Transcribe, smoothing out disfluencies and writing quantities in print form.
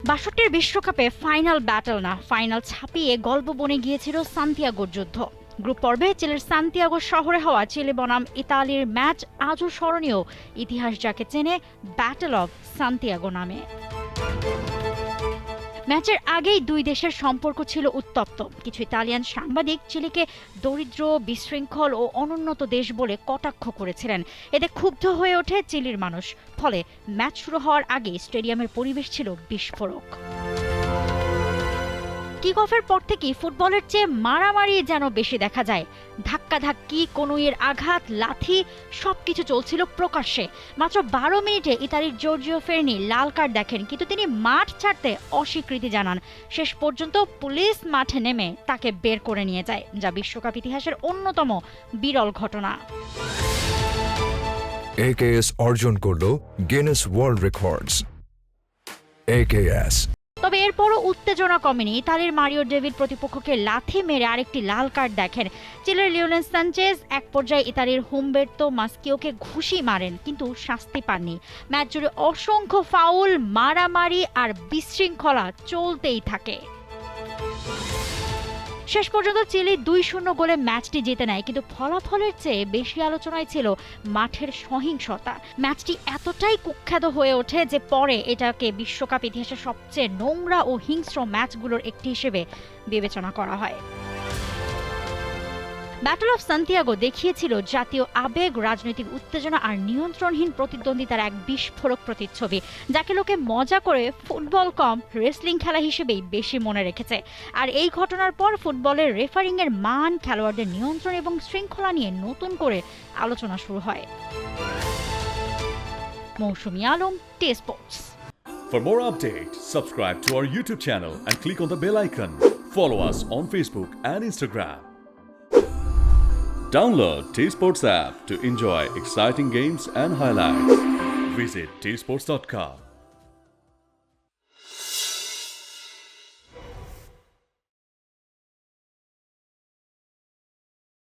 ৬২ বিশ্বকাপে final battle না, final ছাপিয়ে গল্প বনে গিয়েছিল সান্তিয়াগোর যুদ্ধ। গ্রুপ পর্বে চিলের সান্তিয়াগো শহরে হওয়া চিলে বনাম ইতালির ম্যাচ আজও স্মরণীয়, ইতিহাস যাকে চেনে ব্যাটল অব সান্তিয়াগো নামে। ম্যাচের আগেই দুই দেশের সম্পর্ক ছিল উত্তপ্ত। কিছু ইতালিয়ান সাংবাদিক চিলিকে দরিদ্র, বিশৃঙ্খল ও অনুন্নত দেশ বলে কটাক্ষ করেছিলেন। এতে ক্ষুব্ধ হয়ে ওঠে চিলির মানুষ। ফলে ম্যাচ শুরু হওয়ার আগে স্টেডিয়ামের পরিবেশ ছিল বিস্ফোরক। কিক অফের পর থেকেই ফুটবলের চেয়ে মারামারি যেন বেশি দেখা যায়। ধাক্কাধাক্কি, কনুইয়ের আঘাত, লাথি সবকিছু চলছিল প্রকাশ্যে। মাত্র ১২ মিনিটে ইতালির জর্জিও ফেরনি লাল কার্ড দেখেন, কিন্তু তিনি মাঠ ছাড়তে অস্বীকৃতি জানান। শেষ পর্যন্ত পুলিশ মাঠে নেমে তাকে বের করে নিয়ে যায়, যা বিশ্বকাপ ইতিহাসের অন্যতম বিরল ঘটনা। AKS অর্জন করল গিনেস ওয়ার্ল্ড রেকর্ডস। AKS। তবে এরপরও উত্তেজনা কমেনি। ইতালির মারিও ডেভিড প্রতিপক্ষকে লাথি মেরে আরেকটি লাল কার্ড দেখেন। চিলের লিওনেল সানচেজ এক পর্যায়ে ইতালির হুমবের্তো মাস্কিওকে ঘুষি মারেন, কিন্তু শাস্তি পাননি। ম্যাচ জুড়ে অসংখ্য ফাউল, মারামারি আর বিশৃঙ্খলা চলতেই থাকে। শেষ পর্যন্ত চিলি ২-০ গোলে ম্যাচটি জিতে নেয়, কিন্তু ফলাফলের চেয়ে বেশি আলোচনায় ছিল মাঠের সহিংসতা। ম্যাচটি এতটাই কুখ্যাত হয়ে ওঠে যে পরে এটাকে বিশ্বকাপ ইতিহাসের সবচেয়ে নোংরা ও হিংস্র ম্যাচগুলোর একটি হিসেবে বিবেচনা করা হয়। ব্যাটল অফ সান্তিয়াগো দেখিয়েছিল জাতীয় আবেগ, রাজনৈতিক উত্তেজনা আর নিয়ন্ত্রণহীন প্রতিদ্বন্দ্বিতার এক বিস্ফোরক প্রতিচ্ছবি, যাকে লোকে মজা করে ফুটবল কম রেসলিং খেলা হিসেবেই বেশি মনে রেখেছে। আর এই ঘটনার পর ফুটবলের রেফারিংয়ের মান, খেলোয়াড়দের নিয়ন্ত্রণ এবং শৃঙ্খলা নিয়ে নতুন করে আলোচনা শুরু হয়। মৌসুমী Alam, T Sports. For more updates, subscribe to our YouTube channel and click on the bell icon. Follow us on Facebook and Instagram. Download T-Sports app to enjoy exciting games and highlights. Visit tsports.com.